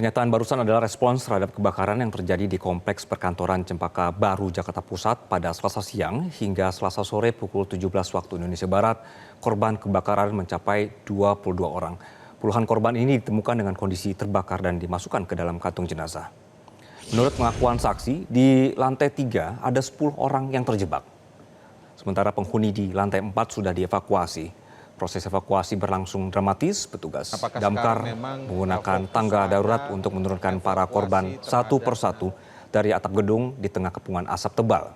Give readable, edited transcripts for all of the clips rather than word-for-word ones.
Pernyataan barusan adalah respons terhadap kebakaran yang terjadi di Kompleks Perkantoran Cempaka Baru, Jakarta Pusat pada Selasa siang hingga Selasa sore pukul 17 waktu Indonesia Barat. Korban kebakaran mencapai 22 orang. Puluhan korban ini ditemukan dengan kondisi terbakar dan dimasukkan ke dalam kantung jenazah. Menurut pengakuan saksi, di lantai 3 ada 10 orang yang terjebak. Sementara penghuni di lantai 4 sudah dievakuasi. Proses evakuasi berlangsung dramatis, petugas damkar menggunakan tangga darurat untuk menurunkan para korban satu persatu dari atap gedung di tengah kepungan asap tebal.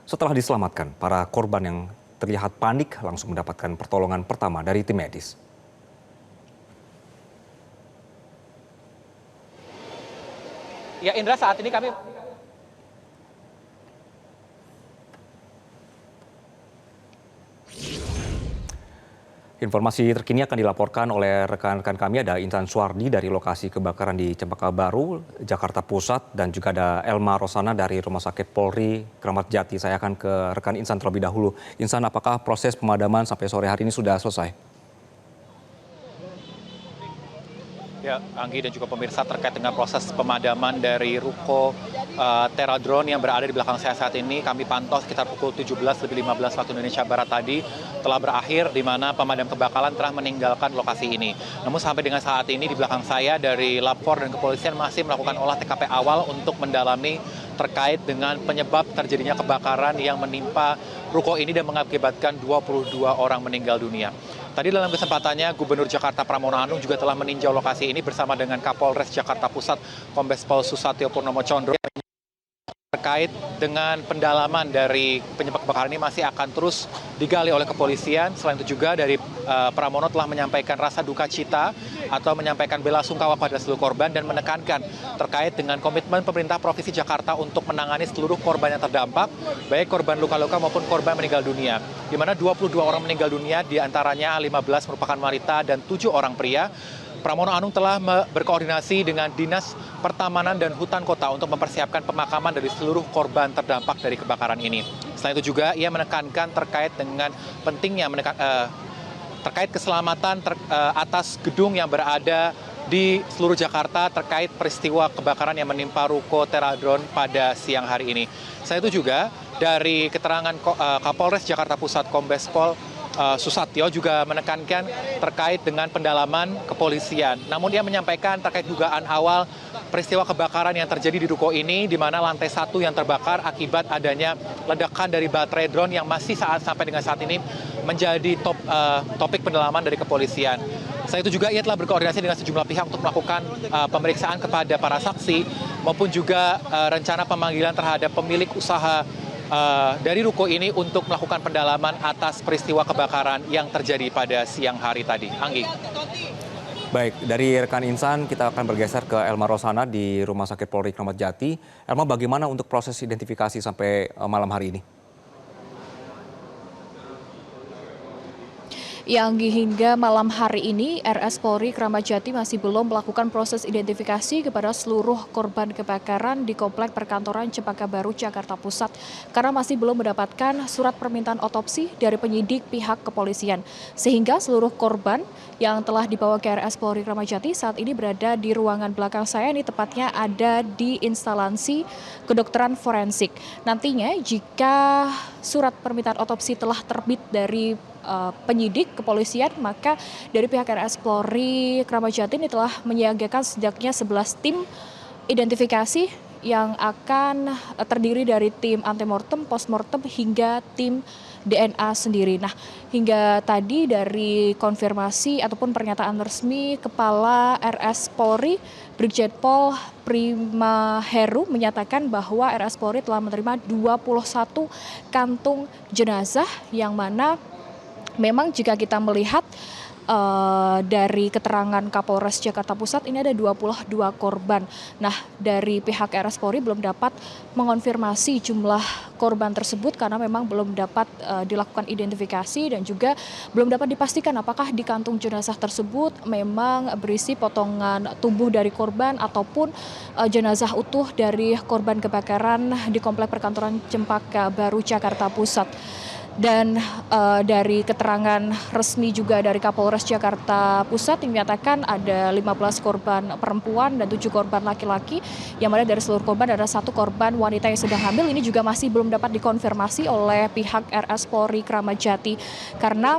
Setelah diselamatkan, para korban yang terlihat panik langsung mendapatkan pertolongan pertama dari tim medis. Ya Indra, saat ini kami Informasi terkini akan dilaporkan oleh rekan-rekan kami. Ada Intan Suwardi dari lokasi kebakaran di Cempaka Baru, Jakarta Pusat, dan juga ada Elma Rosana dari Rumah Sakit Polri Kramat Jati. Saya akan ke rekan Insan terlebih dahulu. Insan, apakah proses pemadaman sampai sore hari ini sudah selesai? Ya, Anggi dan juga pemirsa, terkait dengan proses pemadaman dari ruko Teradron yang berada di belakang saya saat ini, kami pantau sekitar pukul 17:15 waktu Indonesia Barat tadi telah berakhir, di mana pemadam kebakaran telah meninggalkan lokasi ini. Namun sampai dengan saat ini di belakang saya dari Lapor dan kepolisian masih melakukan olah TKP awal untuk mendalami terkait dengan penyebab terjadinya kebakaran yang menimpa ruko ini dan mengakibatkan 22 orang meninggal dunia. Tadi dalam kesempatannya Gubernur Jakarta Pramono Anung juga telah meninjau lokasi ini bersama dengan Kapolres Jakarta Pusat Kombes Pol Susatyo Purnomo Condro. Terkait dengan pendalaman dari penyebab kebakaran ini masih akan terus digali oleh kepolisian. Selain itu juga dari Pramono telah menyampaikan rasa duka cita atau menyampaikan bela sungkawa pada seluruh korban dan menekankan terkait dengan komitmen pemerintah Provinsi Jakarta untuk menangani seluruh korban yang terdampak, baik korban luka-luka maupun korban meninggal dunia. Di mana 22 orang meninggal dunia, diantaranya 15 merupakan wanita dan 7 orang pria. Pramono Anung telah berkoordinasi dengan Dinas Pertamanan dan Hutan Kota untuk mempersiapkan pemakaman dari seluruh korban terdampak dari kebakaran ini. Selain itu juga ia menekankan terkait dengan pentingnya terkait keselamatan atas gedung yang berada di seluruh Jakarta terkait peristiwa kebakaran yang menimpa ruko Teradron pada siang hari ini. Selain itu juga dari keterangan Kapolres Jakarta Pusat Kombes Pol Susatyo juga menekankan terkait dengan pendalaman kepolisian. Namun dia menyampaikan terkait dugaan awal peristiwa kebakaran yang terjadi di ruko ini, di mana lantai 1 yang terbakar akibat adanya ledakan dari baterai drone yang masih sampai dengan saat ini menjadi topik pendalaman dari kepolisian. Selain itu juga ia telah berkoordinasi dengan sejumlah pihak untuk melakukan pemeriksaan kepada para saksi maupun juga rencana pemanggilan terhadap pemilik usaha dari ruko ini untuk melakukan pendalaman atas peristiwa kebakaran yang terjadi pada siang hari tadi. Anggi. Baik, dari rekan Insan kita akan bergeser ke Elma Rosana di Rumah Sakit Polri Kramat Jati. Elma, bagaimana untuk proses identifikasi sampai malam hari ini? Yang hingga malam hari ini RS Polri Kramat Jati masih belum melakukan proses identifikasi kepada seluruh korban kebakaran di Komplek Perkantoran Cempaka Baru, Jakarta Pusat karena masih belum mendapatkan surat permintaan otopsi dari penyidik pihak kepolisian. Sehingga seluruh korban yang telah dibawa ke RS Polri Kramat Jati saat ini berada di ruangan belakang saya, ini tepatnya ada di instalasi kedokteran forensik. Nantinya jika surat permintaan otopsi telah terbit dari penyidik kepolisian, maka dari pihak RS Polri Kramat Jati ini telah menyiagakan setidaknya 11 tim identifikasi yang akan terdiri dari tim antemortem, postmortem hingga tim DNA sendiri. Nah, hingga tadi dari konfirmasi ataupun pernyataan resmi Kepala RS Polri Brigjen Pol Prima Heru menyatakan bahwa RS Polri telah menerima 21 kantung jenazah yang mana memang jika kita melihat dari keterangan Kapolres Jakarta Pusat ini ada 22 korban. Nah, dari pihak RS Polri belum dapat mengonfirmasi jumlah korban tersebut karena memang belum dapat dilakukan identifikasi dan juga belum dapat dipastikan apakah di kantung jenazah tersebut memang berisi potongan tubuh dari korban ataupun jenazah utuh dari korban kebakaran di Komplek Perkantoran Cempaka Baru, Jakarta Pusat. Dan dari keterangan resmi juga dari Kapolres Jakarta Pusat yang menyatakan ada 15 korban perempuan dan 7 korban laki-laki, yang mana dari seluruh korban ada 1 korban wanita yang sedang hamil. Ini juga masih belum dapat dikonfirmasi oleh pihak RS Polri Kramat Jati karena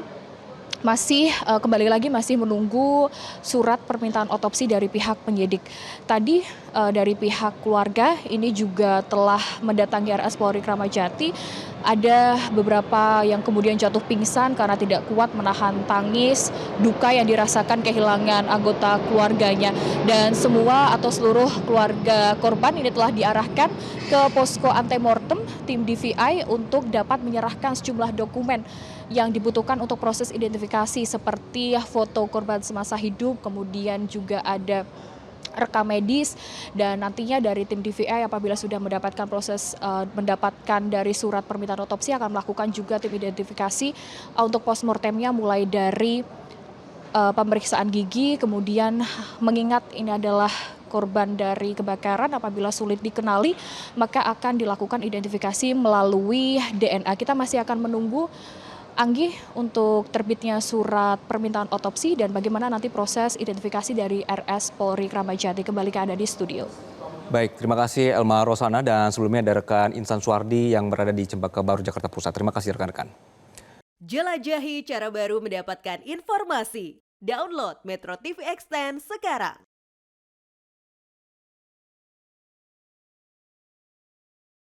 masih kembali lagi masih menunggu surat permintaan otopsi dari pihak penyidik. Tadi dari pihak keluarga ini juga telah mendatangi RS Polri Kramat Jati. Ada beberapa yang kemudian jatuh pingsan karena tidak kuat menahan tangis, duka yang dirasakan kehilangan anggota keluarganya. Dan semua atau seluruh keluarga korban ini telah diarahkan ke posko antemortem tim DVI untuk dapat menyerahkan sejumlah dokumen yang dibutuhkan untuk proses identifikasi seperti foto korban semasa hidup, kemudian juga ada rekam medis, dan nantinya dari tim DVI apabila sudah mendapatkan dari surat permintaan otopsi akan melakukan juga tim identifikasi untuk postmortemnya mulai dari pemeriksaan gigi, kemudian mengingat ini adalah korban dari kebakaran, apabila sulit dikenali maka akan dilakukan identifikasi melalui DNA. Kita masih akan menunggu, Anggi, untuk terbitnya surat permintaan otopsi dan bagaimana nanti proses identifikasi dari RS Polri Kramat Jati. Kembali ke Anda di studio. Baik, terima kasih Elma Rosana, dan sebelumnya ada rekan Insan Suwardi yang berada di Cempaka Baru, Jakarta Pusat. Terima kasih rekan-rekan. Jelajahi cara baru mendapatkan informasi. Download Metro TV Extend sekarang.